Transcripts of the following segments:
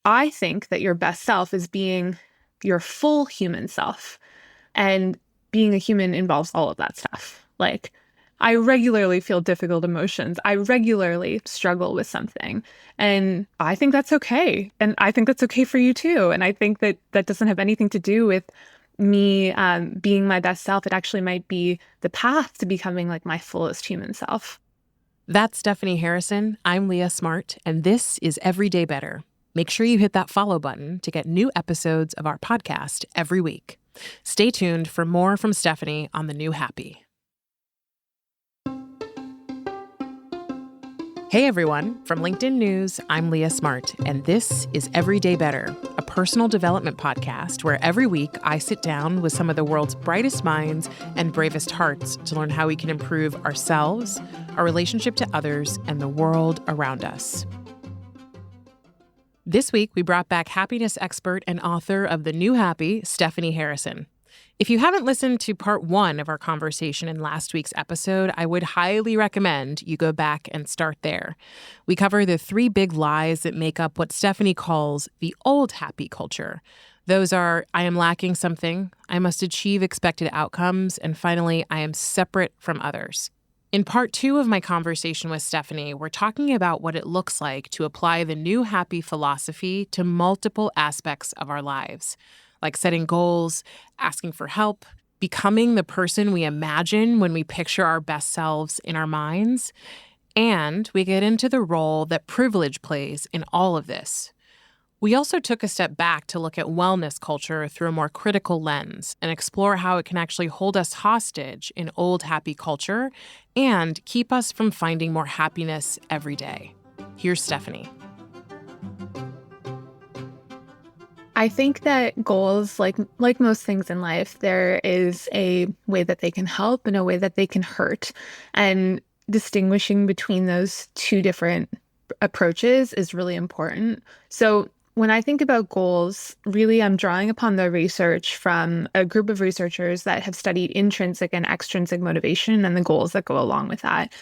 I think that your best self is being your full human self. And being a human involves all of that stuff. Like, I regularly feel difficult emotions. I regularly struggle with something. And I think that's okay. And I think that's okay for you too. And I think that that doesn't have anything to do with me being my best self. It actually might be the path to becoming like my fullest human self. That's Stephanie Harrison. I'm Leah Smart, and this is Everyday Better. Make sure you hit that follow button to get new episodes of our podcast every week. Stay tuned for more from Stephanie on The New Happy. Hey everyone, from LinkedIn News, I'm Leah Smart, and this is Everyday Better, a personal development podcast where every week I sit down with some of the world's brightest minds and bravest hearts to learn how we can improve ourselves, our relationship to others, and the world around us. This week, we brought back happiness expert and author of The New Happy, Stephanie Harrison. If you haven't listened to part 1 of our conversation in last week's episode, I would highly recommend you go back and start there. We cover the 3 big lies that make up what Stephanie calls the old happy culture. Those are, I am lacking something, I must achieve expected outcomes, and finally, I am separate from others. In part 2 of my conversation with Stephanie, we're talking about what it looks like to apply the New Happy philosophy to multiple aspects of our lives, like setting goals, asking for help, becoming the person we imagine when we picture our best selves in our minds. And we get into the role that privilege plays in all of this. We also took a step back to look at wellness culture through a more critical lens and explore how it can actually hold us hostage in old happy culture and keep us from finding more happiness every day. Here's Stephanie. I think that goals, like most things in life, there is a way that they can help and a way that they can hurt. And distinguishing between those 2 different approaches is really important. So when I think about goals, really I'm drawing upon the research from a group of researchers that have studied intrinsic and extrinsic motivation and the goals that go along with that.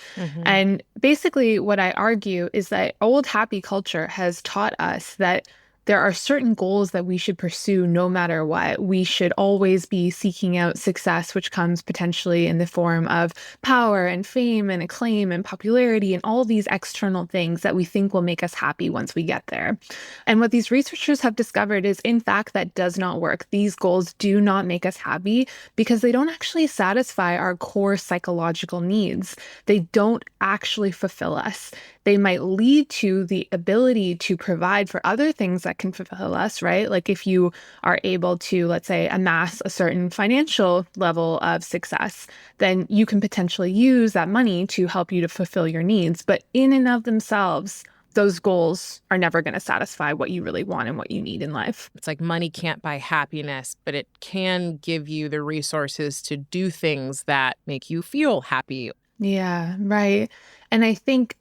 And basically what I argue is that old happy culture has taught us that there are certain goals that we should pursue no matter what. We should always be seeking out success, which comes potentially in the form of power and fame and acclaim and popularity and all these external things that we think will make us happy once we get there. And what these researchers have discovered is, in fact, that does not work. These goals do not make us happy because they don't actually satisfy our core psychological needs. They don't actually fulfill us. They might lead to the ability to provide for other things that can fulfill us, right? Like if you are able to, let's say, amass a certain financial level of success, then you can potentially use that money to help you to fulfill your needs. But in and of themselves, those goals are never going to satisfy what you really want and what you need in life. It's like money can't buy happiness, but it can give you the resources to do things that make you feel happy. Yeah, right. And I think,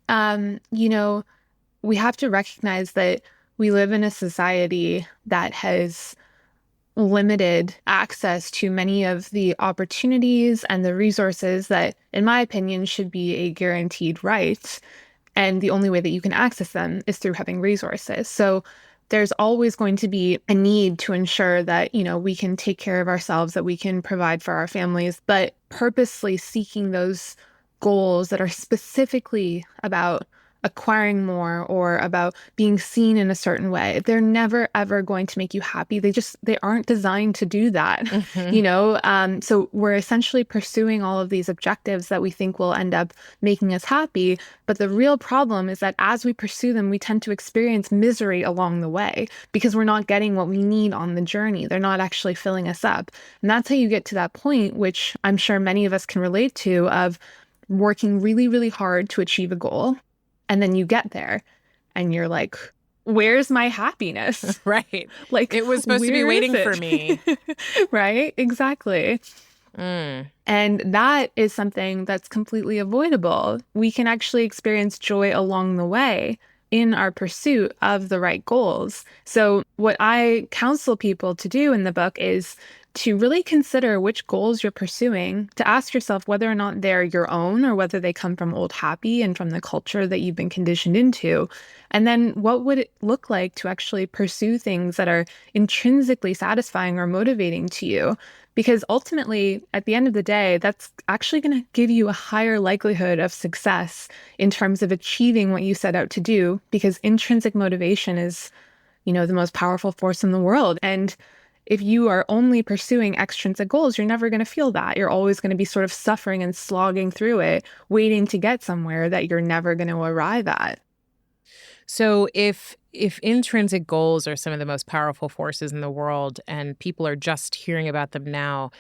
we have to recognize that we live in a society that has limited access to many of the opportunities and the resources that, in my opinion, should be a guaranteed right. And the only way that you can access them is through having resources. So there's always going to be a need to ensure that, we can take care of ourselves, that we can provide for our families, but purposely seeking those goals that are specifically about acquiring more or about being seen in a certain way, they're never ever going to make you happy. They aren't designed to do that. So we're essentially pursuing all of these objectives that we think will end up making us happy. But the real problem is that as we pursue them, we tend to experience misery along the way because we're not getting what we need on the journey. They're not actually filling us up. And that's how you get to that point, which I'm sure many of us can relate to, of working really, really hard to achieve a goal. And then you get there and you're like, where's my happiness? Right. Like, it was supposed to be waiting for me. Right? Exactly. And that is something that's completely avoidable. We can actually experience joy along the way in our pursuit of the right goals. So what I counsel people to do in the book is to really consider which goals you're pursuing, to ask yourself whether or not they're your own or whether they come from old happy and from the culture that you've been conditioned into. And then what would it look like to actually pursue things that are intrinsically satisfying or motivating to you? Because ultimately, at the end of the day, that's actually going to give you a higher likelihood of success in terms of achieving what you set out to do, because intrinsic motivation is, the most powerful force in the world. And if you are only pursuing extrinsic goals, you're never going to feel that. You're always going to be sort of suffering and slogging through it, waiting to get somewhere that you're never going to arrive at. So if intrinsic goals are some of the most powerful forces in the world and people are just hearing about them now,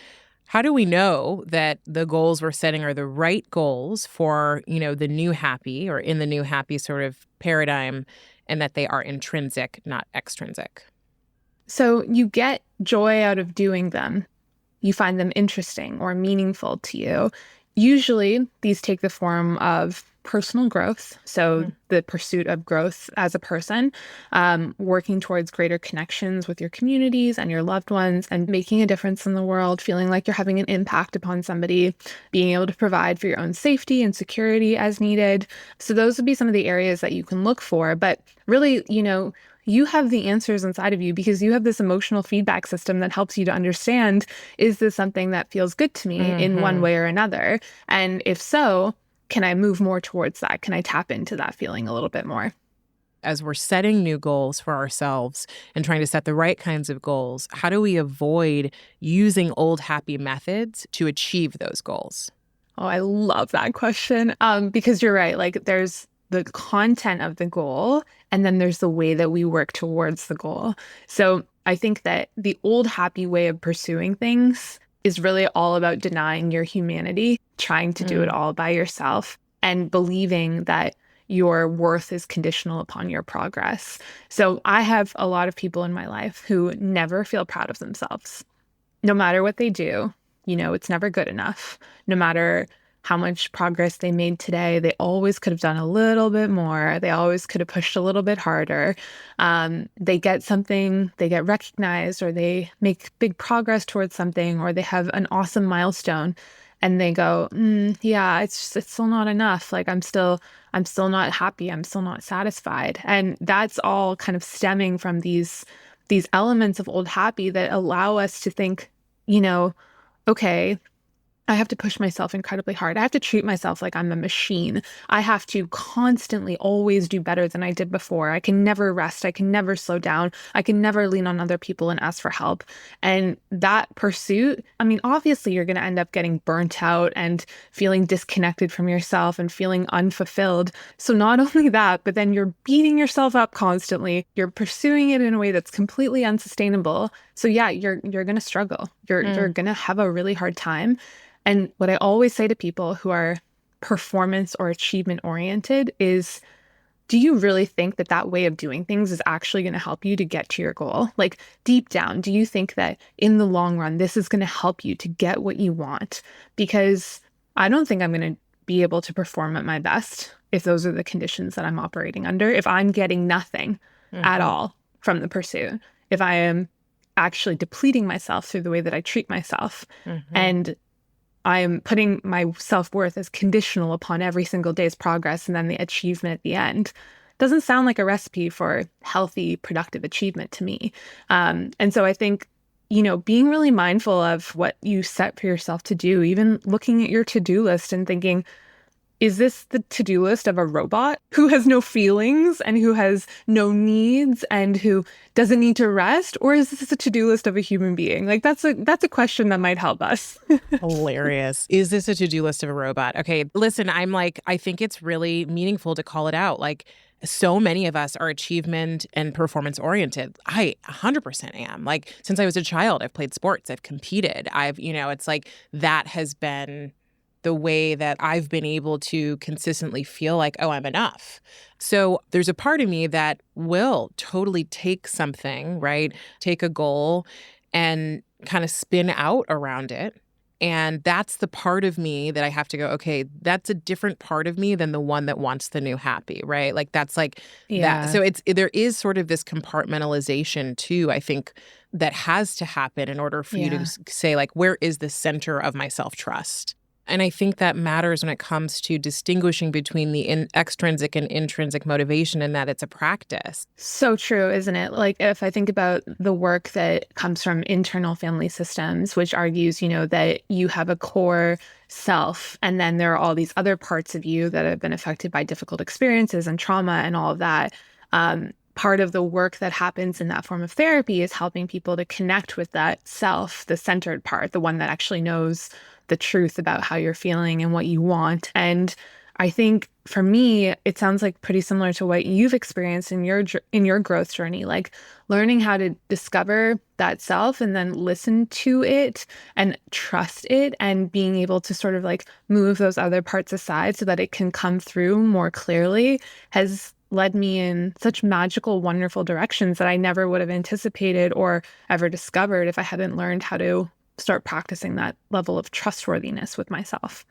how do we know that the goals we're setting are the right goals for, the new happy or in the new happy sort of paradigm, and that they are intrinsic, not extrinsic? So you get joy out of doing them. You find them interesting or meaningful to you. Usually, these take the form of personal growth. So the pursuit of growth as a person, working towards greater connections with your communities and your loved ones and making a difference in the world, feeling like you're having an impact upon somebody, being able to provide for your own safety and security as needed. So those would be some of the areas that you can look for. But really, you have the answers inside of you because you have this emotional feedback system that helps you to understand, is this something that feels good to me in one way or another? And if so, can I move more towards that? Can I tap into that feeling a little bit more? As we're setting new goals for ourselves and trying to set the right kinds of goals, how do we avoid using old happy methods to achieve those goals? Oh, I love that question. Because you're right. Like there's the content of the goal, and then there's the way that we work towards the goal. So I think that the old happy way of pursuing things is really all about denying your humanity, trying to do it all by yourself, and believing that your worth is conditional upon your progress. So I have a lot of people in my life who never feel proud of themselves. No matter what they do, it's never good enough. No matter how much progress they made today, they always could have done a little bit more. They always could have pushed a little bit harder. They get something, they get recognized, or they make big progress towards something, or they have an awesome milestone, and they go, yeah, it's still not enough. Like I'm still not happy. I'm still not satisfied. And that's all kind of stemming from these elements of old happy that allow us to think, okay, I have to push myself incredibly hard. I have to treat myself like I'm a machine. I have to constantly always do better than I did before. I can never rest. I can never slow down. I can never lean on other people and ask for help. And that pursuit, obviously you're going to end up getting burnt out and feeling disconnected from yourself and feeling unfulfilled. So not only that, but then you're beating yourself up constantly. You're pursuing it in a way that's completely unsustainable. So yeah, you're going to struggle. You're going to have a really hard time. And what I always say to people who are performance or achievement oriented is, do you really think that that way of doing things is actually going to help you to get to your goal? Like deep down, do you think that in the long run, this is going to help you to get what you want? Because I don't think I'm going to be able to perform at my best if those are the conditions that I'm operating under, if I'm getting nothing at all from the pursuit, if I am actually depleting myself through the way that I treat myself. And I'm putting my self-worth as conditional upon every single day's progress and then the achievement at the end. Doesn't sound like a recipe for healthy, productive achievement to me. And so I think, being really mindful of what you set for yourself to do, even looking at your to-do list and thinking, is this the to-do list of a robot who has no feelings and who has no needs and who doesn't need to rest? Or is this a to-do list of a human being? Like that's a question that might help us. Hilarious. Is this a to-do list of a robot? Okay, listen, I think it's really meaningful to call it out. Like so many of us are achievement and performance oriented. I 100% am. Like since I was a child, I've played sports, I've competed. It's like that has been the way that I've been able to consistently feel like, oh, I'm enough. So there's a part of me that will totally take something, right? Take a goal and kind of spin out around it And that's the part of me that I have to go, okay, that's a different part of me than the one that wants the new happy, right? Like that's like that. Yeah. So there is sort of this compartmentalization too, I think, that has to happen in order for you to Yeah. say, like, where is the center of my self-trust? And I think that matters when it comes to distinguishing between the extrinsic and intrinsic motivation, and that it's a practice. So true, isn't it? Like, if I think about the work that comes from internal family systems, which argues, that you have a core self, and then there are all these other parts of you that have been affected by difficult experiences and trauma and all of that. Part of the work that happens in that form of therapy is helping people to connect with that self, the centered part, the one that actually knows the truth about how you're feeling and what you want. And I think for me, it sounds like pretty similar to what you've experienced in your growth journey, like learning how to discover that self and then listen to it and trust it, and being able to sort of like move those other parts aside so that it can come through more clearly has led me in such magical, wonderful directions that I never would have anticipated or ever discovered if I hadn't learned how to start practicing that level of trustworthiness with myself.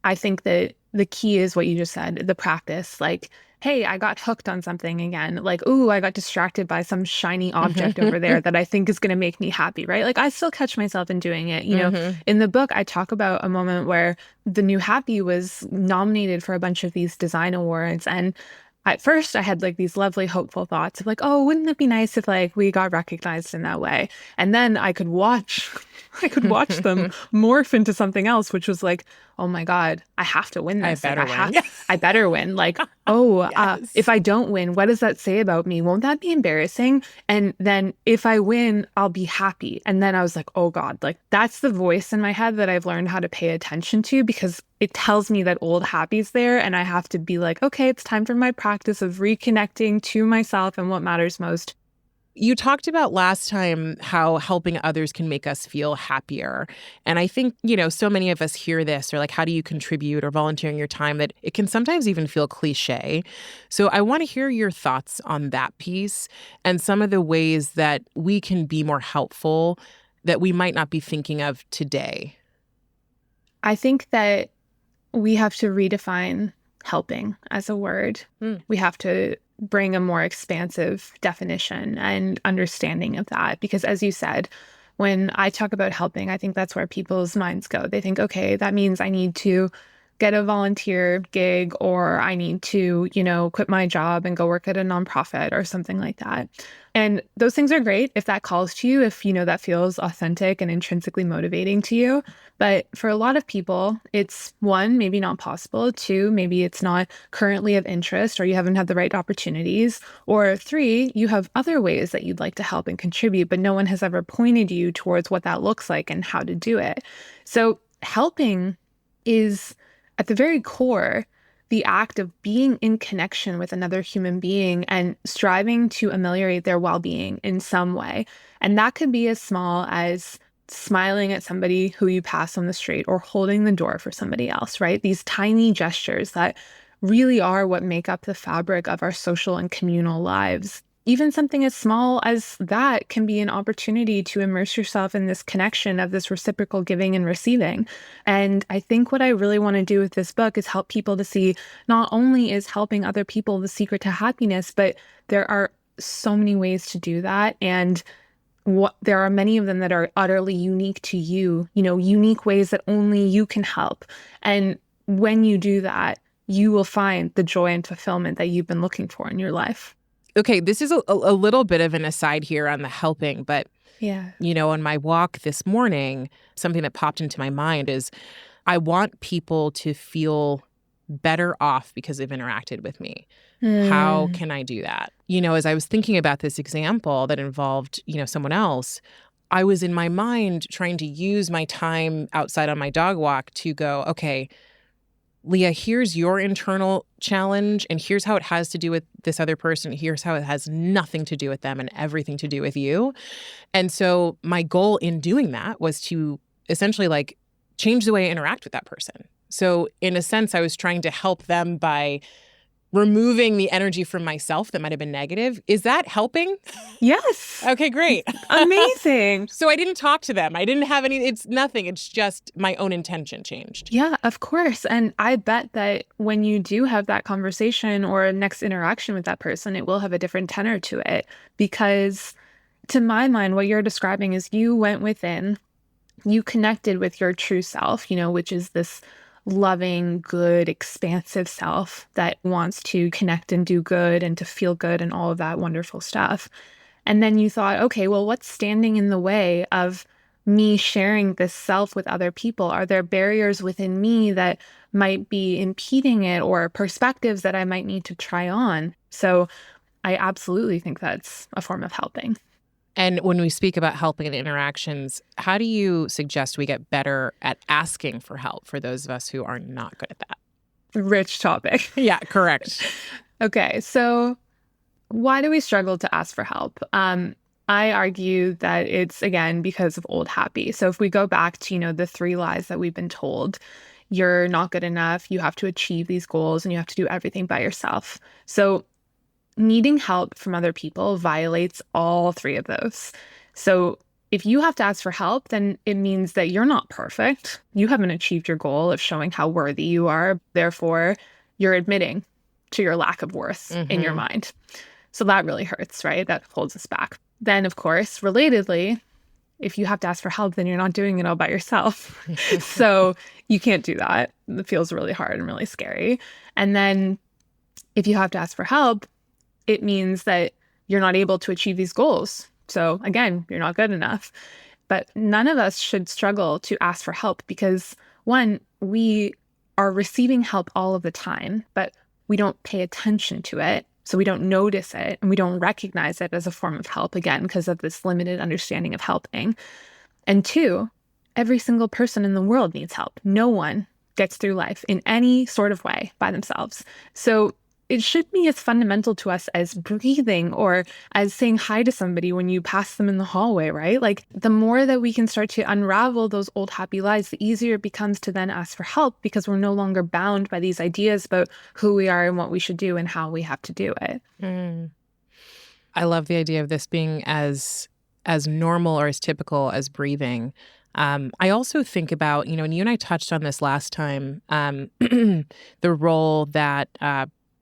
I think that the key is what you just said, the practice. Like, hey, I got hooked on something again. Like, ooh, I got distracted by some shiny object over there that I think is going to make me happy, right? Like, I still catch myself in doing it. In the book, I talk about a moment where the new happy was nominated for a bunch of these design awards. And at first I had like these lovely hopeful thoughts of like, oh, wouldn't it be nice if like we got recognized in that way? And then I could watch them morph into something else, which was like, oh my God, I have to win this. I better win. I better win. Like, oh, Yes. if I don't win, what does that say about me? Won't that be embarrassing? And then if I win, I'll be happy. And then I was like, oh God, like that's the voice in my head that I've learned how to pay attention to, because it tells me that old happy's there. And I have to be like, okay, it's time for my practice of reconnecting to myself and what matters most. You talked about last time how helping others can make us feel happier. And I think, so many of us hear this, or like, how do you contribute, or volunteering your time, that it can sometimes even feel cliche. So I want to hear your thoughts on that piece and some of the ways that we can be more helpful that we might not be thinking of today. I think that we have to redefine helping as a word. We have to bring a more expansive definition and understanding of that. Because as you said, when I talk about helping, I think that's where people's minds go. They think, okay, that means I need to get a volunteer gig, or I need to, quit my job and go work at a nonprofit or something like that. And those things are great if that calls to you, if, that feels authentic and intrinsically motivating to you. But for a lot of people, it's one, maybe not possible. Two, maybe it's not currently of interest, or you haven't had the right opportunities. Or three, you have other ways that you'd like to help and contribute, but no one has ever pointed you towards what that looks like and how to do it. So helping is, at the very core, the act of being in connection with another human being and striving to ameliorate their well-being in some way. And that could be as small as smiling at somebody who you pass on the street, or holding the door for somebody else, right? These tiny gestures that really are what make up the fabric of our social and communal lives. Even something as small as that can be an opportunity to immerse yourself in this connection of this reciprocal giving and receiving. And I think what I really want to do with this book is help people to see not only is helping other people the secret to happiness, but there are so many ways to do that. And there are many of them that are utterly unique to you, unique ways that only you can help. And when you do that, you will find the joy and fulfillment that you've been looking for in your life. Okay, this is a little bit of an aside here on the helping, but yeah, on my walk this morning, something that popped into my mind is I want people to feel better off because they've interacted with me. How can I do that? As I was thinking about this example that involved, someone else, I was in my mind trying to use my time outside on my dog walk to go, okay, Leah, here's your internal challenge, and here's how it has to do with this other person. Here's how it has nothing to do with them and everything to do with you. And so my goal in doing that was to essentially like change the way I interact with that person. So in a sense, I was trying to help them by removing the energy from myself that might have been negative. Is that helping? Yes. Okay, great. Amazing. So I didn't talk to them. I didn't have any, it's nothing. It's just my own intention changed. Yeah, of course. And I bet that when you do have that conversation or next interaction with that person, it will have a different tenor to it. Because to my mind, what you're describing is you went within, you connected with your true self, which is this loving, good, expansive self that wants to connect and do good and to feel good and all of that wonderful stuff. And then you thought, okay, well, what's standing in the way of me sharing this self with other people? Are there barriers within me that might be impeding it, or perspectives that I might need to try on? So I absolutely think that's a form of helping. And when we speak about helping in interactions, how do you suggest we get better at asking for help for those of us who are not good at that? Rich topic. Yeah, correct. Okay, so why do we struggle to ask for help? I argue that it's, again, because of old happy. So if we go back to, the 3 lies that we've been told, you're not good enough, you have to achieve these goals, and you have to do everything by yourself. So needing help from other people violates all 3 of those. So if you have to ask for help, then it means that you're not perfect. You haven't achieved your goal of showing how worthy you are. Therefore, you're admitting to your lack of worth in your mind. So that really hurts, right? That holds us back. Then, of course, relatedly, if you have to ask for help, then you're not doing it all by yourself. So you can't do that. It feels really hard and really scary. And then if you have to ask for help, it means that you're not able to achieve these goals. So again, you're not good enough. But none of us should struggle to ask for help because, one, we are receiving help all of the time, but we don't pay attention to it. So we don't notice it and we don't recognize it as a form of help, again, because of this limited understanding of helping. And 2, every single person in the world needs help. No one gets through life in any sort of way by themselves. So it should be as fundamental to us as breathing or as saying hi to somebody when you pass them in the hallway, right? Like the more that we can start to unravel those old happy lies, the easier it becomes to then ask for help because we're no longer bound by these ideas about who we are and what we should do and how we have to do it. I love the idea of this being as normal or as typical as breathing. I also think about, and you and I touched on this last time, the role that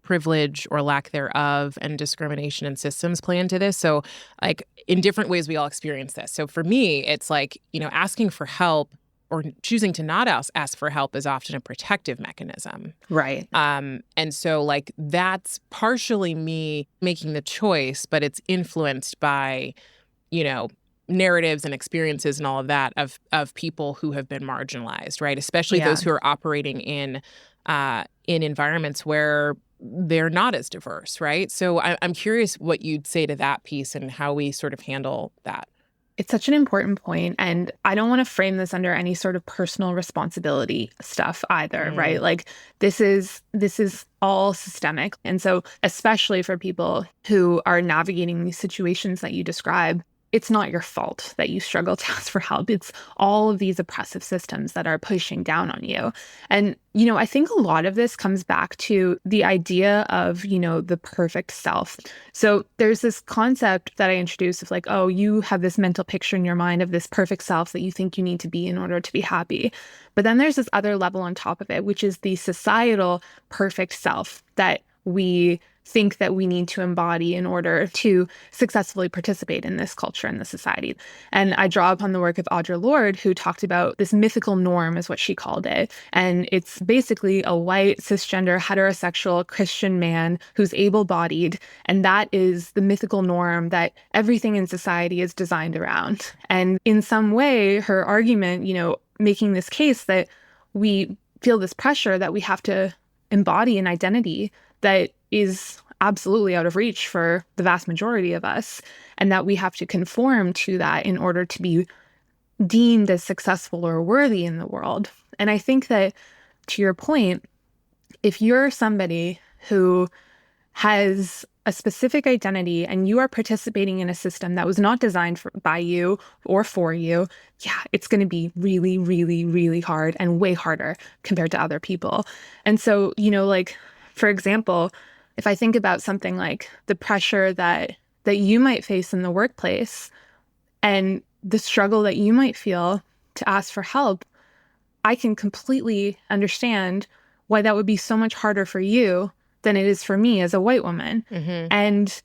privilege or lack thereof and discrimination in systems play into this. So like in different ways, we all experience this. So for me, it's like, asking for help or choosing to not ask for help is often a protective mechanism. Right. And so like that's partially me making the choice, but it's influenced by, narratives and experiences and all of that of people who have been marginalized, right? Especially those who are operating in environments where they're not as diverse, right? So I'm curious what you'd say to that piece and how we sort of handle that. It's such an important point, and I don't want to frame this under any sort of personal responsibility stuff either, right? Like this is all systemic. And so especially for people who are navigating these situations that you describe, it's not your fault that you struggle to ask for help. It's all of these oppressive systems that are pushing down on you. And, I think a lot of this comes back to the idea of, the perfect self. So there's this concept that I introduced of like, oh, you have this mental picture in your mind of this perfect self that you think you need to be in order to be happy. But then there's this other level on top of it, which is the societal perfect self that we think that we need to embody in order to successfully participate in this culture and this society. And I draw upon the work of Audre Lorde, who talked about this mythical norm, is what she called it. And it's basically a white, cisgender, heterosexual Christian man who's able-bodied. And that is the mythical norm that everything in society is designed around. And in some way, her argument, making this case that we feel this pressure that we have to embody an identity that is absolutely out of reach for the vast majority of us, and that we have to conform to that in order to be deemed as successful or worthy in the world. And I think that, to your point, if you're somebody who has a specific identity and you are participating in a system that was not designed by you or for you, it's going to be really, really, really hard and way harder compared to other people. And so, like, for example, if I think about something like the pressure that you might face in the workplace and the struggle that you might feel to ask for help, I can completely understand why that would be so much harder for you than it is for me as a white woman. And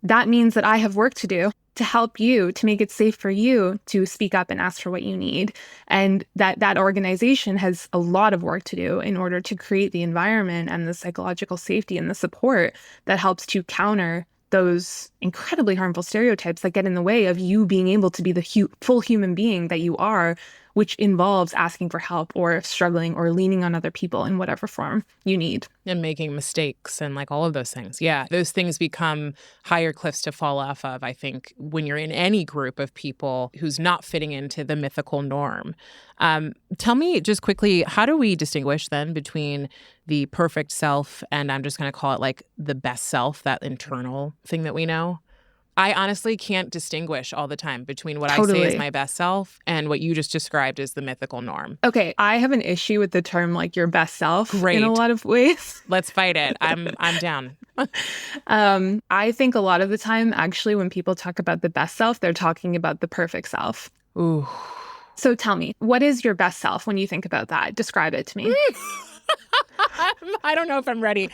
that means that I have work to do to help you, to make it safe for you to speak up and ask for what you need. And that organization has a lot of work to do in order to create the environment and the psychological safety and the support that helps to counter those incredibly harmful stereotypes that get in the way of you being able to be the full human being that you are, which involves asking for help or struggling or leaning on other people in whatever form you need. And making mistakes and like all of those things. Yeah, those things become higher cliffs to fall off of, I think, when you're in any group of people who's not fitting into the mythical norm. Tell me just quickly, how do we distinguish then between the perfect self and I'm just going to call it like the best self, that internal thing that we know? I honestly can't distinguish all the time between what I say is my best self and what you just described as the mythical norm. Okay, I have an issue with the term like your best self in a lot of ways. Let's fight it. I'm down. I think a lot of the time, actually, when people talk about the best self, they're talking about the perfect self. Ooh. So tell me, what is your best self when you think about that? Describe it to me. I don't know if I'm ready.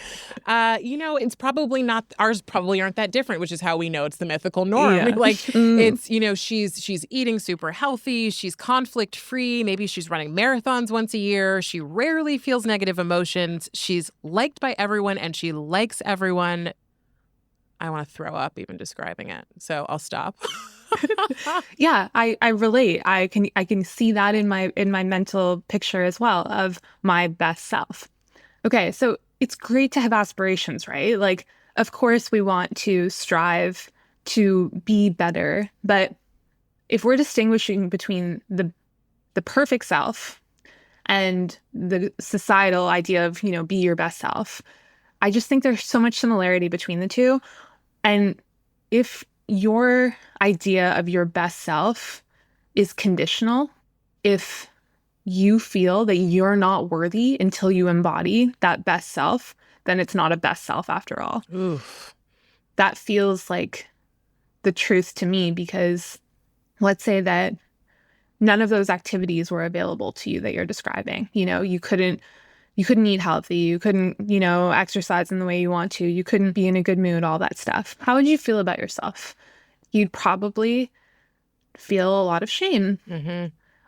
It's probably not, ours probably aren't that different, which is how we know it's the mythical norm. Yeah. It's, she's eating super healthy. She's conflict free. Maybe she's running marathons once a year. She rarely feels negative emotions. She's liked by everyone and she likes everyone. I want to throw up even describing it. So I'll stop. Yeah, I relate. I can see that in my mental picture as well of my best self. Okay, so it's great to have aspirations, right? Like, of course we want to strive to be better, but if we're distinguishing between the perfect self and the societal idea of, be your best self, I just think there's so much similarity between the two. And if your idea of your best self is conditional, if you feel that you're not worthy until you embody that best self, then it's not a best self after all. Oof. That feels like the truth to me, because let's say that none of those activities were available to you that you're describing. You couldn't eat healthy. You couldn't, exercise in the way you want to. You couldn't be in a good mood, all that stuff. How would you feel about yourself? You'd probably feel a lot of shame,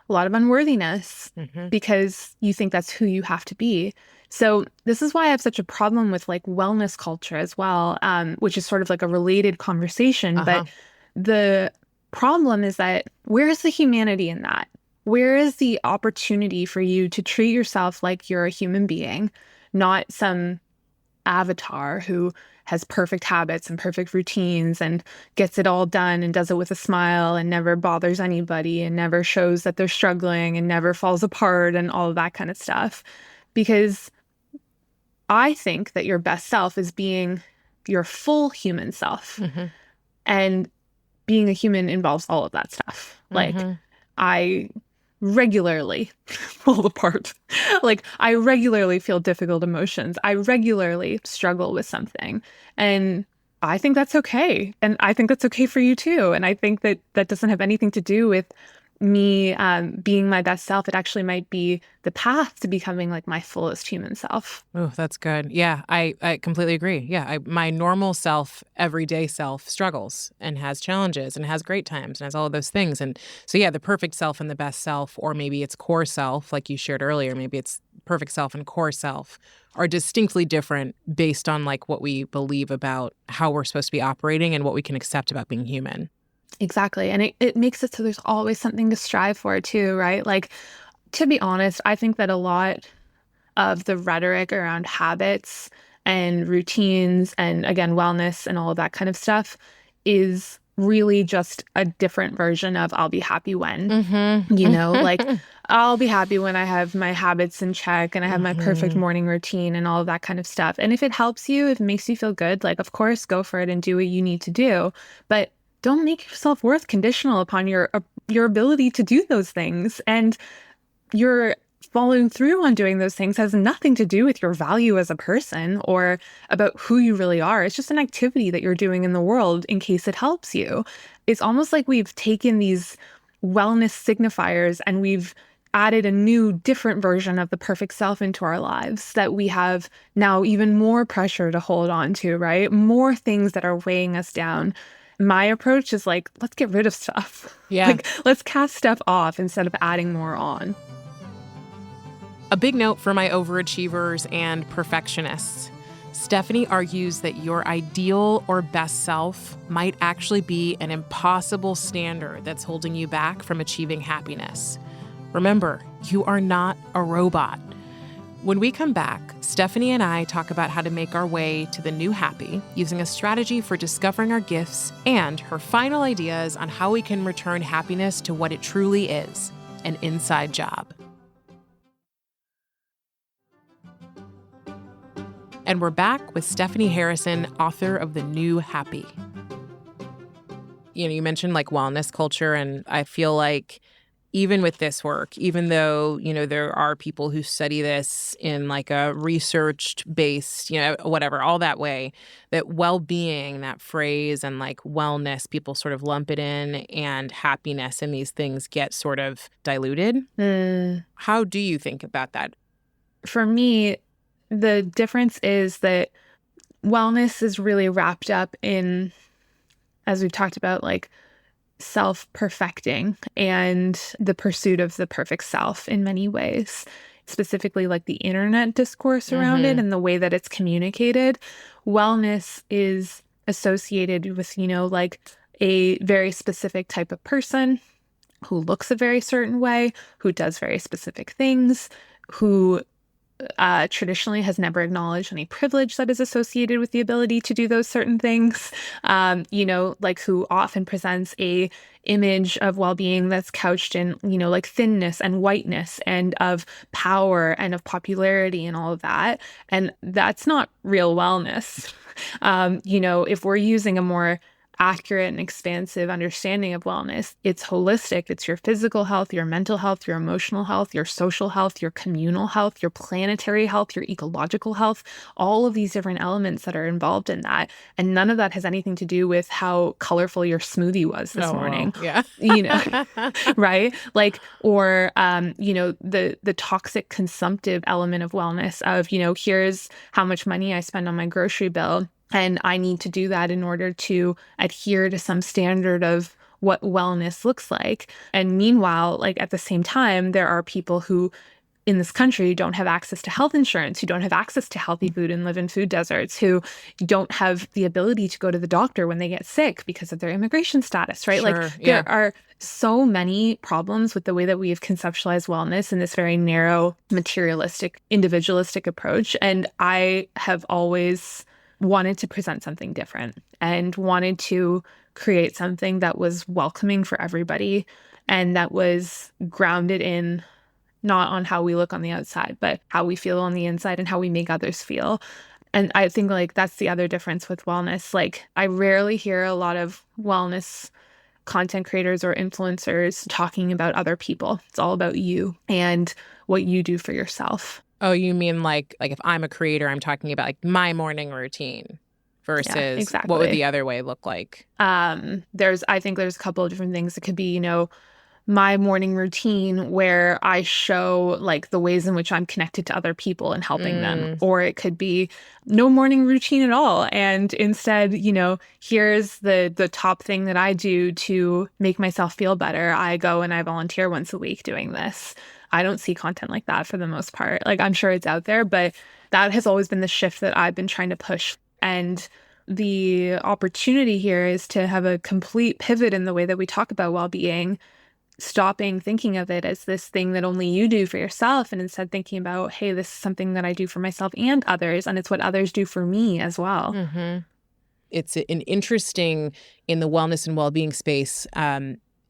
a lot of unworthiness, because you think that's who you have to be. So this is why I have such a problem with like wellness culture as well, which is sort of like a related conversation. But the problem is that where is the humanity in that? Where is the opportunity for you to treat yourself like you're a human being, not some avatar who has perfect habits and perfect routines and gets it all done and does it with a smile and never bothers anybody and never shows that they're struggling and never falls apart and all of that kind of stuff? Because I think that your best self is being your full human self. And being a human involves all of that stuff. Like, I regularly fall apart. Like, I regularly feel difficult emotions. I regularly struggle with something. And I think that's okay. And I think that's okay for you too. And I think that that doesn't have anything to do with me being my best self. It actually might be the path to becoming like my fullest human self. Oh, that's good. Yeah, I completely agree. Yeah, my normal self, everyday self struggles and has challenges and has great times and has all of those things. And so, yeah, the perfect self and the best self, or maybe it's core self, like you shared earlier, maybe it's perfect self and core self are distinctly different based on like what we believe about how we're supposed to be operating and what we can accept about being human. Exactly. And it makes it so there's always something to strive for too, right? Like, to be honest, I think that a lot of the rhetoric around habits and routines and, again, wellness and all of that kind of stuff is really just a different version of I'll be happy when, like I'll be happy when I have my habits in check and I have my perfect morning routine and all of that kind of stuff. And if it helps you, if it makes you feel good, like, of course, go for it and do what you need to do. But don't make your self-worth conditional upon your ability to do those things. And your following through on doing those things has nothing to do with your value as a person or about who you really are. It's just an activity that you're doing in the world in case it helps you. It's almost like we've taken these wellness signifiers and we've added a new, different version of the perfect self into our lives that we have now even more pressure to hold on to, right? More things that are weighing us down. My approach is like, let's get rid of stuff. Yeah. Like, let's cast stuff off instead of adding more on. A big note for my overachievers and perfectionists. Stephanie argues that your ideal or best self might actually be an impossible standard that's holding you back from achieving happiness. Remember, you are not a robot. When we come back, Stephanie and I talk about how to make our way to the new happy using a strategy for discovering our gifts and her final ideas on how we can return happiness to what it truly is, an inside job. And we're back with Stephanie Harrison, author of The New Happy. You mentioned like wellness culture, and I feel like even with this work, even though, there are people who study this in like a research-based, whatever, all that way, that well-being, that phrase, and like wellness, people sort of lump it in, and happiness and these things get sort of diluted. How do you think about that? For me, the difference is that wellness is really wrapped up in, as we've talked about, like self-perfecting and the pursuit of the perfect self in many ways, specifically like the internet discourse around it and the way that it's communicated. Wellness is associated with, like a very specific type of person who looks a very certain way, who does very specific things, who traditionally has never acknowledged any privilege that is associated with the ability to do those certain things, like who often presents a image of well-being that's couched in, like thinness and whiteness and of power and of popularity and all of that. And that's not real wellness. If we're using a more accurate and expansive understanding of wellness, it's holistic. It's your physical health, your mental health, your emotional health, your social health, your communal health, your planetary health, your ecological health, all of these different elements that are involved in that. And none of that has anything to do with how colorful your smoothie was this morning. Yeah. Right? Like, or, the toxic consumptive element of wellness of, here's how much money I spend on my grocery bill. And I need to do that in order to adhere to some standard of what wellness looks like. And meanwhile, like at the same time, there are people who in this country don't have access to health insurance, who don't have access to healthy food and live in food deserts, who don't have the ability to go to the doctor when they get sick because of their immigration status, right? Sure, There are so many problems with the way that we have conceptualized wellness in this very narrow, materialistic, individualistic approach. And I have always wanted to present something different and wanted to create something that was welcoming for everybody and that was grounded in not on how we look on the outside, but how we feel on the inside and how we make others feel. And I think like that's the other difference with wellness. Like I rarely hear a lot of wellness content creators or influencers talking about other people. It's all about you and what you do for yourself. Oh, you mean like if I'm a creator, I'm talking about like my morning routine versus exactly. What would the other way look like? I think there's a couple of different things. It could be, my morning routine where I show like the ways in which I'm connected to other people and helping them. Or it could be no morning routine at all. And instead, here's the top thing that I do to make myself feel better. I go and I volunteer once a week doing this. I don't see content like that for the most part. Like I'm sure it's out there, but that has always been the shift that I've been trying to push. And the opportunity here is to have a complete pivot in the way that we talk about well-being, stopping thinking of it as this thing that only you do for yourself and instead thinking about, hey, this is something that I do for myself and others, and it's what others do for me as well. Mm-hmm. It's an interesting, in the wellness and well-being space,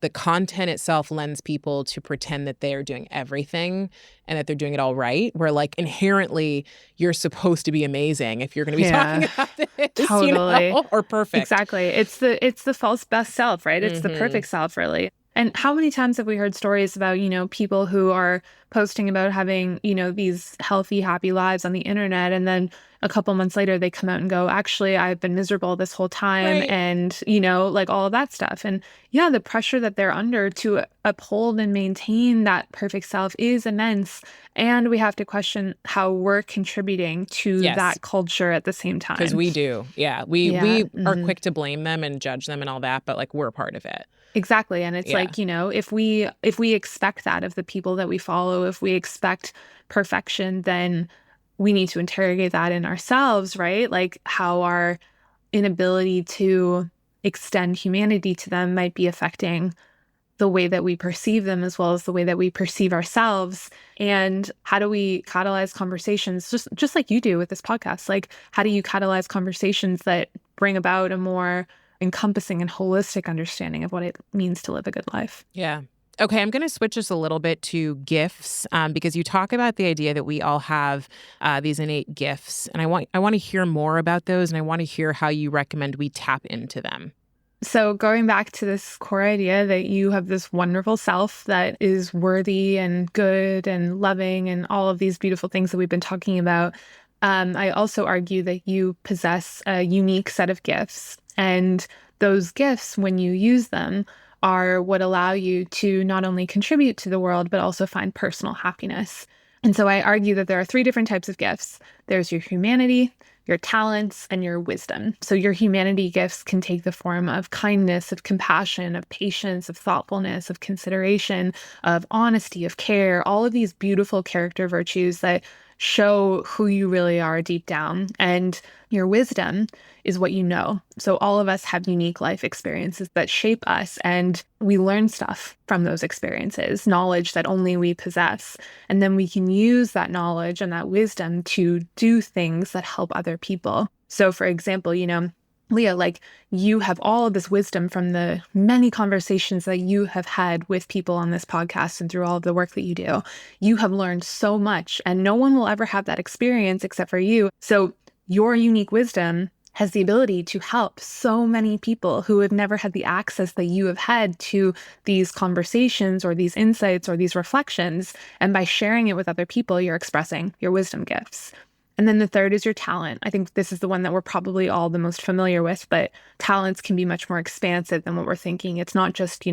the content itself lends people to pretend that they are doing everything and that they're doing it all right, where like inherently you're supposed to be amazing if you're going to be talking about this, totally. Or perfect. Exactly. It's the false best self, right? It's the perfect self, really. And how many times have we heard stories about, people who are posting about having, these healthy, happy lives on the internet, and then a couple months later they come out and go, actually, I've been miserable this whole time, Right. and, like all of that stuff. And yeah, the pressure that they're under to uphold and maintain that perfect self is immense. And we have to question how we're contributing to Yes. that culture at the same Because time. we do. Yeah. We Yeah. are Mhm. quick to blame them and judge them and all that, but like we're part of it. Exactly. And it's Yeah. like, if we expect that of the people that we follow, if we expect perfection, then we need to interrogate that in ourselves, right? Like how our inability to extend humanity to them might be affecting the way that we perceive them as well as the way that we perceive ourselves. And how do we catalyze conversations just like you do with this podcast? Like how do you catalyze conversations that bring about a more encompassing and holistic understanding of what it means to live a good life? Yeah. Okay, I'm going to switch just a little bit to gifts because you talk about the idea that we all have these innate gifts, and I want to hear more about those, and I want to hear how you recommend we tap into them. So going back to this core idea that you have this wonderful self that is worthy and good and loving and all of these beautiful things that we've been talking about, I also argue that you possess a unique set of gifts. And those gifts, when you use them, are what allow you to not only contribute to the world, but also find personal happiness. And so I argue that there are three different types of gifts. There's your humanity, your talents, and your wisdom. So your humanity gifts can take the form of kindness, of compassion, of patience, of thoughtfulness, of consideration, of honesty, of care, all of these beautiful character virtues that show who you really are deep down. And your wisdom is what you know. So all of us have unique life experiences that shape us, and we learn stuff from those experiences, knowledge that only we possess. And then we can use that knowledge and that wisdom to do things that help other people. So for example, Leah, like you have all of this wisdom from the many conversations that you have had with people on this podcast and through all of the work that you do. You have learned so much, and no one will ever have that experience except for you. So your unique wisdom has the ability to help so many people who have never had the access that you have had to these conversations or these insights or these reflections. And by sharing it with other people, you're expressing your wisdom gifts. And then the third is your talent. I think this is the one that we're probably all the most familiar with, but talents can be much more expansive than what we're thinking. It's not just,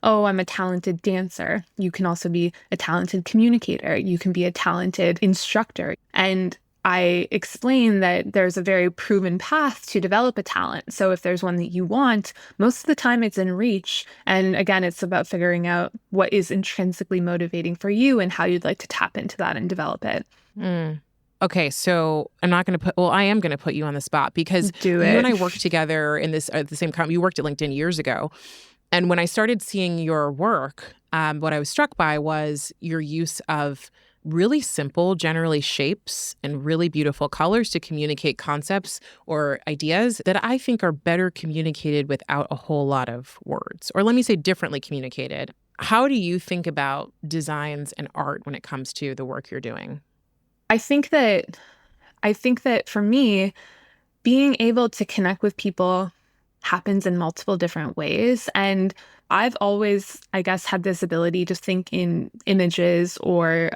oh, I'm a talented dancer. You can also be a talented communicator. You can be a talented instructor. And I explain that there's a very proven path to develop a talent. So if there's one that you want, most of the time it's in reach. And again, it's about figuring out what is intrinsically motivating for you and how you'd like to tap into that and develop it. Mm. Okay, so I am going to put you on the spot because Do you and I it. worked together in this at the same company. You worked at LinkedIn years ago. And when I started seeing your work, what I was struck by was your use of really simple, generally shapes and really beautiful colors to communicate concepts or ideas that I think are better communicated without a whole lot of words. Or let me say differently communicated. How do you think about designs and art when it comes to the work you're doing? I think that for me, being able to connect with people happens in multiple different ways. And I've always, I guess, had this ability to think in images or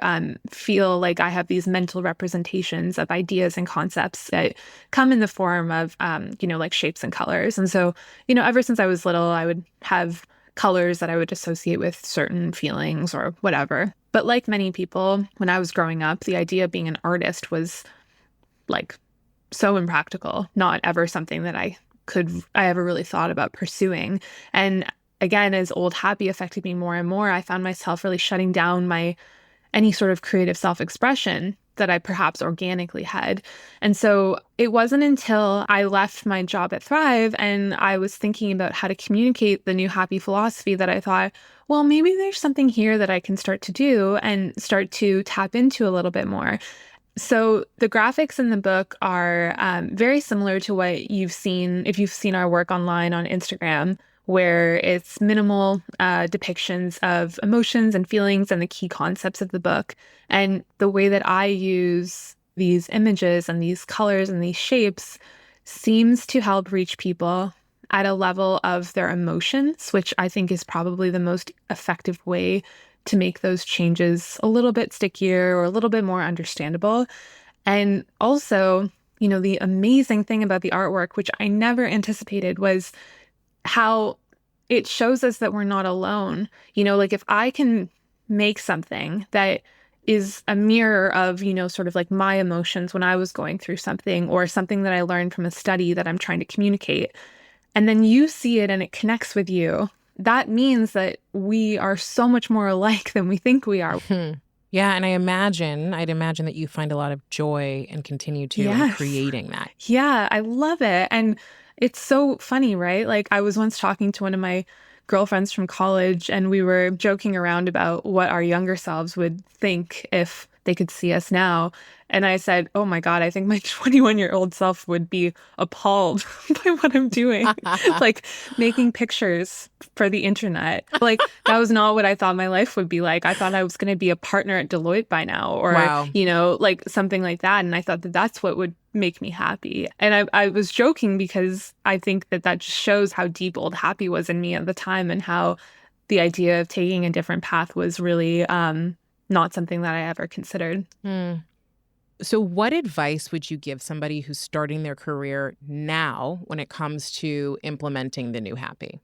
feel like I have these mental representations of ideas and concepts that come in the form of, like shapes and colors. And so, ever since I was little, I would have colors that I would associate with certain feelings or whatever. But like many people, when I was growing up, the idea of being an artist was like so impractical, not ever something that I ever really thought about pursuing. And again, as old happy affected me more and more, I found myself really shutting down any sort of creative self-expression that I perhaps organically had. And so it wasn't until I left my job at Thrive and I was thinking about how to communicate the new happy philosophy that I thought, well, maybe there's something here that I can start to do and start to tap into a little bit more. So the graphics in the book are very similar to what you've seen if you've seen our work online on Instagram, where it's minimal depictions of emotions and feelings and the key concepts of the book. And the way that I use these images and these colors and these shapes seems to help reach people at a level of their emotions, which I think is probably the most effective way to make those changes a little bit stickier or a little bit more understandable. And also, the amazing thing about the artwork, which I never anticipated, was how it shows us that we're not alone. Like if I can make something that is a mirror of, sort of like my emotions when I was going through something or something that I learned from a study that I'm trying to communicate, and then you see it and it connects with you, that means that we are so much more alike than we think we are. Yeah, and I'd imagine that you find a lot of joy and continue to in Yes. creating that. Yeah, I love it. And it's so funny, right? Like I was once talking to one of my girlfriends from college and we were joking around about what our younger selves would think if they could see us now. And I said, "Oh my God, I think my 21-year-old self would be appalled by what I'm doing." Like making pictures for the internet. Like that was not what I thought my life would be like. I thought I was going to be a partner at Deloitte by now or, Wow. like something like that. And I thought that that's what would make me happy. And I was joking because I think that that just shows how deep old happy was in me at the time and how the idea of taking a different path was really not something that I ever considered. Hmm. So, what advice would you give somebody who's starting their career now when it comes to implementing the new happy?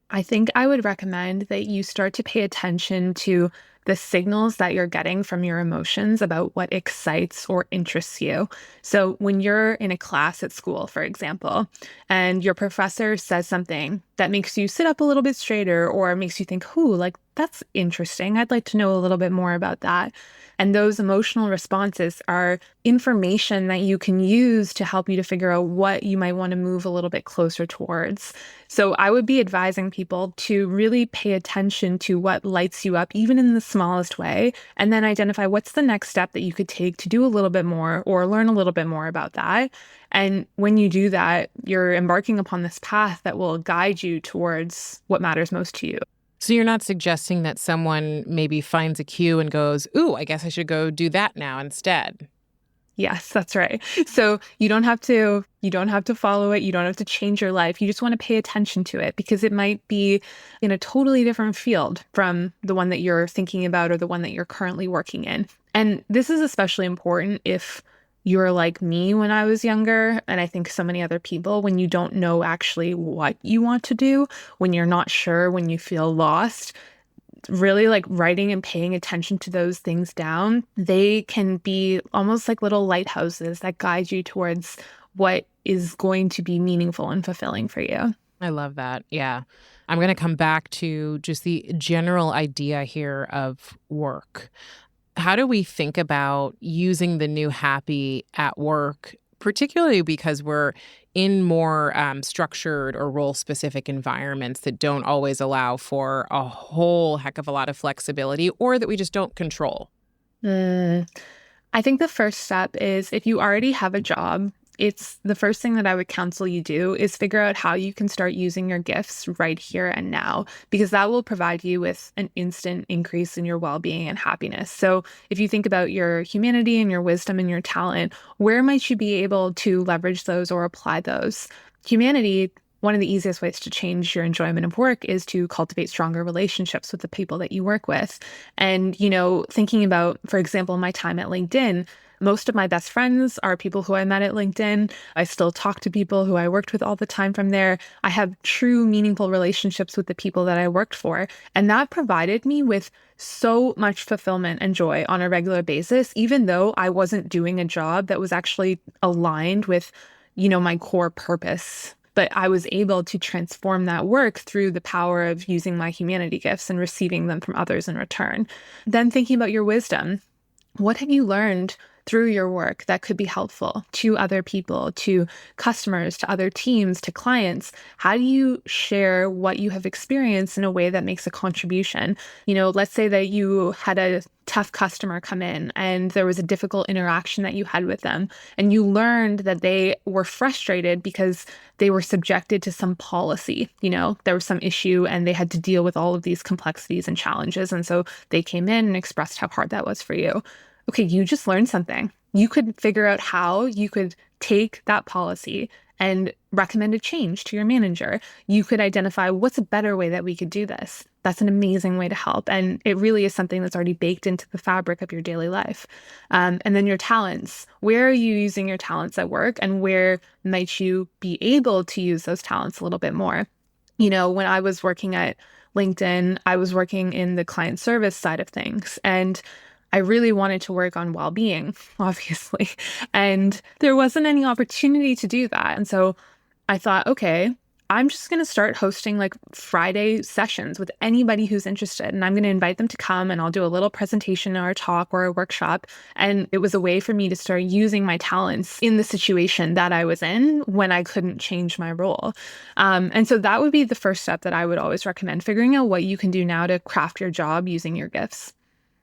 I think I would recommend that you start to pay attention to the signals that you're getting from your emotions about what excites or interests you. So, when you're in a class at school, for example, and your professor says something that makes you sit up a little bit straighter or makes you think, "Ooh, like that's interesting. I'd like to know a little bit more about that." And those emotional responses are information that you can use to help you to figure out what you might want to move a little bit closer towards. So I would be advising people to really pay attention to what lights you up, even in the smallest way, and then identify what's the next step that you could take to do a little bit more or learn a little bit more about that. And when you do that, you're embarking upon this path that will guide you towards what matters most to you. So, you're not suggesting that someone maybe finds a cue and goes, "Ooh, I guess I should go do that now instead." Yes, that's right. So you don't have to follow it. You don't have to change your life. You just want to pay attention to it because it might be in a totally different field from the one that you're thinking about or the one that you're currently working in. And this is especially important if you're like me when I was younger, and I think so many other people, when you don't know actually what you want to do, when you're not sure, when you feel lost, really like writing and paying attention to those things down, they can be almost like little lighthouses that guide you towards what is going to be meaningful and fulfilling for you. I love that. Yeah. I'm going to come back to just the general idea here of work. How do we think about using the new happy at work, particularly because we're in more structured or role specific environments that don't always allow for a whole heck of a lot of flexibility or that we just don't control? Mm. I think the first step is if you already have a job, it's the first thing that I would counsel you do is figure out how you can start using your gifts right here and now, because that will provide you with an instant increase in your well-being and happiness. So if you think about your humanity and your wisdom and your talent, where might you be able to leverage those or apply those? Humanity, one of the easiest ways to change your enjoyment of work is to cultivate stronger relationships with the people that you work with. And, thinking about, for example, my time at LinkedIn, most of my best friends are people who I met at LinkedIn. I still talk to people who I worked with all the time from there. I have true, meaningful relationships with the people that I worked for. And that provided me with so much fulfillment and joy on a regular basis, even though I wasn't doing a job that was actually aligned with, my core purpose. But I was able to transform that work through the power of using my humanity gifts and receiving them from others in return. Then thinking about your wisdom. What have you learned through your work that could be helpful to other people, to customers, to other teams, to clients? How do you share what you have experienced in a way that makes a contribution? Let's say that you had a tough customer come in and there was a difficult interaction that you had with them, and you learned that they were frustrated because they were subjected to some policy. There was some issue and they had to deal with all of these complexities and challenges. And so they came in and expressed how hard that was for you. Okay, you just learned something. You could figure out how you could take that policy and recommend a change to your manager. You could identify what's a better way that we could do this. That's an amazing way to help. And it really is something that's already baked into the fabric of your daily life. And then your talents. Where are you using your talents at work, and where might you be able to use those talents a little bit more? When I was working at LinkedIn, I was working in the client service side of things. And I really wanted to work on well-being, obviously. And there wasn't any opportunity to do that. And so I thought, okay, I'm just going to start hosting like Friday sessions with anybody who's interested. And I'm going to invite them to come, and I'll do a little presentation or a talk or a workshop. And it was a way for me to start using my talents in the situation that I was in when I couldn't change my role. And so that would be the first step that I would always recommend, figuring out what you can do now to craft your job using your gifts.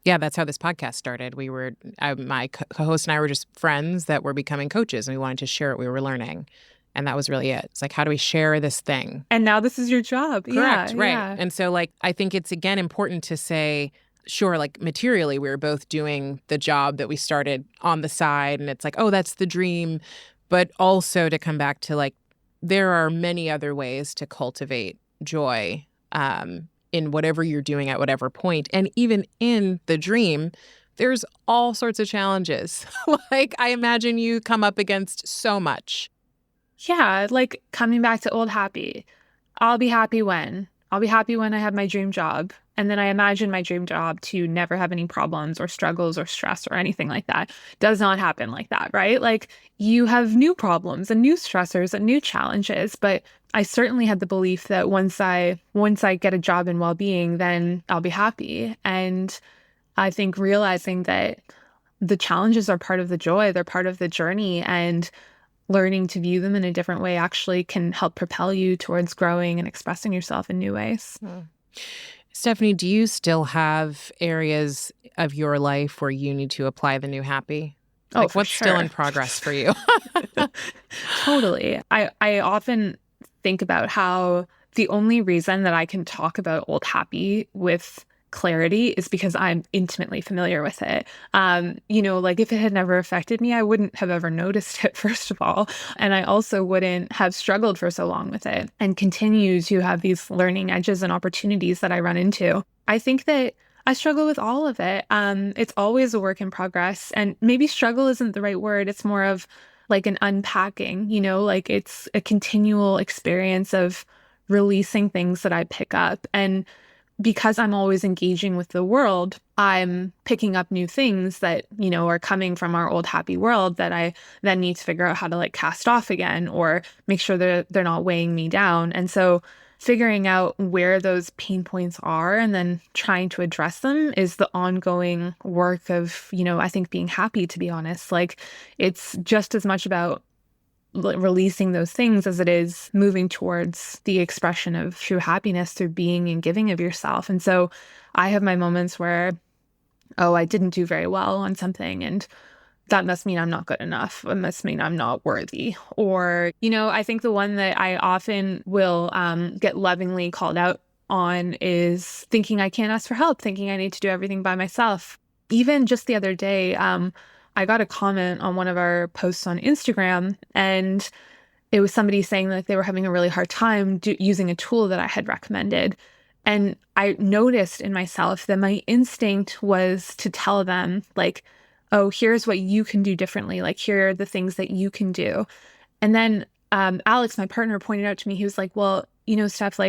Yeah, that's how this podcast started. My co-host and I were just friends that were becoming coaches, and we wanted to share what we were learning. And that was really it. It's like, how do we share this thing? And now this is your job. Correct, yeah, right. Yeah. And so I think it's, again, important to say, sure, materially, we were both doing the job that we started on the side. And it's like, oh, that's the dream. But also to come back to there are many other ways to cultivate joy in whatever you're doing at whatever point. And even in the dream, there's all sorts of challenges. I imagine you come up against so much. Yeah, coming back to old happy. I'll be happy when I have my dream job. And then I imagine my dream job to never have any problems or struggles or stress or anything like that. Does not happen like that, right? You have new problems and new stressors and new challenges. But I certainly had the belief that once I get a job in well-being, then I'll be happy. And I think realizing that the challenges are part of the joy, they're part of the journey, and learning to view them in a different way actually can help propel you towards growing and expressing yourself in new ways. Stephanie, do you still have areas of your life where you need to apply the new happy? What's sure. still in progress for you? Totally. I often think about how the only reason that I can talk about old happy with clarity is because I'm intimately familiar with it. If it had never affected me, I wouldn't have ever noticed it, first of all. And I also wouldn't have struggled for so long with it and continue to have these learning edges and opportunities that I run into. I think that I struggle with all of it. It's always a work in progress, and maybe struggle isn't the right word. It's more of an unpacking, it's a continual experience of releasing things that I pick up. And because I'm always engaging with the world, I'm picking up new things that, are coming from our old happy world that I then need to figure out how to cast off again, or make sure that they're not weighing me down. And so figuring out where those pain points are and then trying to address them is the ongoing work of, I think being happy, to be honest. It's just as much about releasing those things as it is moving towards the expression of true happiness through being and giving of yourself. And so I have my moments where, I didn't do very well on something, and that must mean I'm not good enough. It must mean I'm not worthy. Or, I think the one that I often will get lovingly called out on is thinking I can't ask for help, thinking I need to do everything by myself. Even just the other day, I got a comment on one of our posts on Instagram, and it was somebody saying that they were having a really hard time using a tool that I had recommended. And I noticed in myself that my instinct was to tell them, oh, here's what you can do differently. Here are the things that you can do. And then Alex, my partner, pointed out to me, he was like, well, Steph,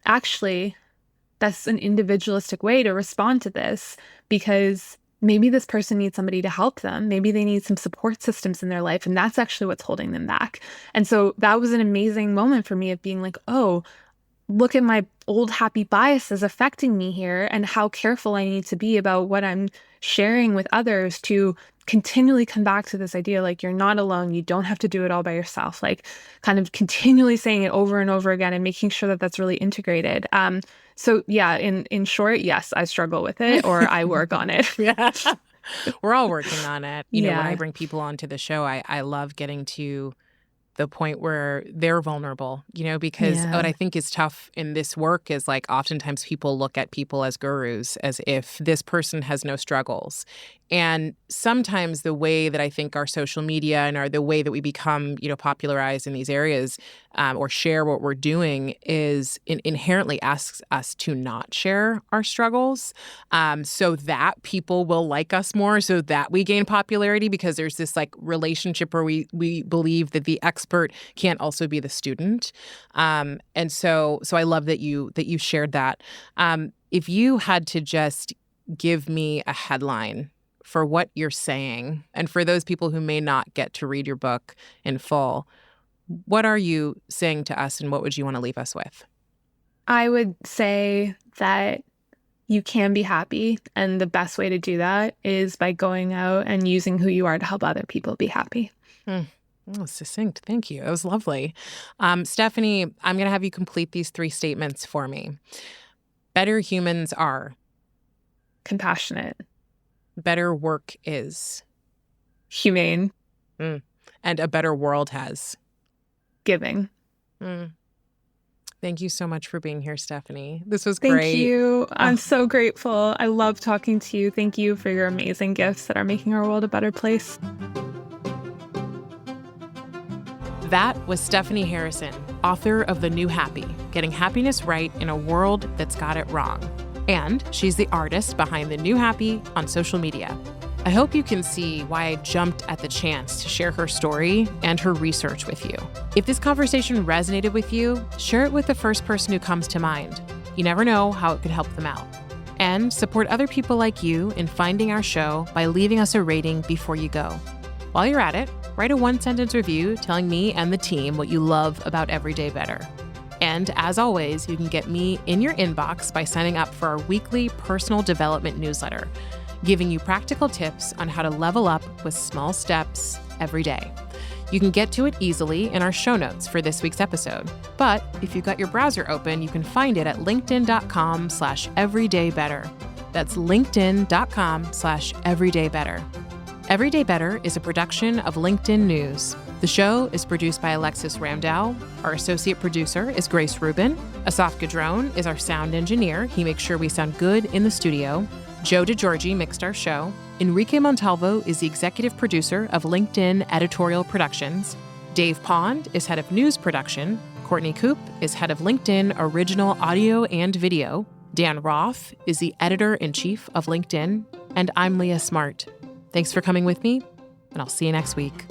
actually, that's an individualistic way to respond to this, because maybe this person needs somebody to help them. Maybe they need some support systems in their life, and that's actually what's holding them back. And so that was an amazing moment for me of being like, oh, look at my old happy biases affecting me here, and how careful I need to be about what I'm sharing with others to continually come back to this idea, you're not alone. You don't have to do it all by yourself. Kind of continually saying it over and over again and making sure that that's really integrated. So yeah, in short, yes, I struggle with it, or I work on it. Yeah. We're all working on it. When Yeah. I bring people onto the show, I love getting to the point where they're vulnerable, because Yeah. what I think is tough in this work is like oftentimes people look at people as gurus, as if this person has no struggles. And sometimes the way that I think our social media and the way that we become, popularized in these areas or share what we're doing is inherently asks us to not share our struggles so that people will like us more, so that we gain popularity, because there's this like relationship where we believe that the expert can't also be the student. And so I love that you shared that. If you had to just give me a headline for what you're saying, and for those people who may not get to read your book in full, what are you saying to us, and what would you want to leave us with? I would say that you can be happy, and the best way to do that is by going out and using who you are to help other people be happy. Oh, succinct. Thank you. It was lovely. Stephanie, I'm going to have you complete these 3 statements for me. Better humans are. Compassionate. Better work is. Humane. And a better world has. Giving. Thank you so much for being here, Stephanie. This was Thank great. you. I'm so grateful. I love talking to you. Thank you for your amazing gifts that are making our world a better place. That was Stephanie Harrison, author of The New Happy, Getting Happiness Right in a World That's Got It Wrong. And she's the artist behind The New Happy on social media. I hope you can see why I jumped at the chance to share her story and her research with you. If this conversation resonated with you, share it with the first person who comes to mind. You never know how it could help them out. And support other people like you in finding our show by leaving us a rating before you go. While you're at it, write a 1-sentence review telling me and the team what you love about Everyday Better. And as always, you can get me in your inbox by signing up for our weekly personal development newsletter, giving you practical tips on how to level up with small steps every day. You can get to it easily in our show notes for this week's episode. But if you've got your browser open, you can find it at linkedin.com/everydaybetter. That's linkedin.com/everydaybetter. Everyday Better is a production of LinkedIn News. The show is produced by Alexis Ramdow. Our associate producer is Grace Rubin. Asaf Gadron is our sound engineer. He makes sure we sound good in the studio. Joe DeGiorgi mixed our show. Enrique Montalvo is the executive producer of LinkedIn Editorial Productions. Dave Pond is head of news production. Courtney Coop is head of LinkedIn Original Audio and Video. Dan Roth is the editor-in-chief of LinkedIn. And I'm Leah Smart. Thanks for coming with me, and I'll see you next week.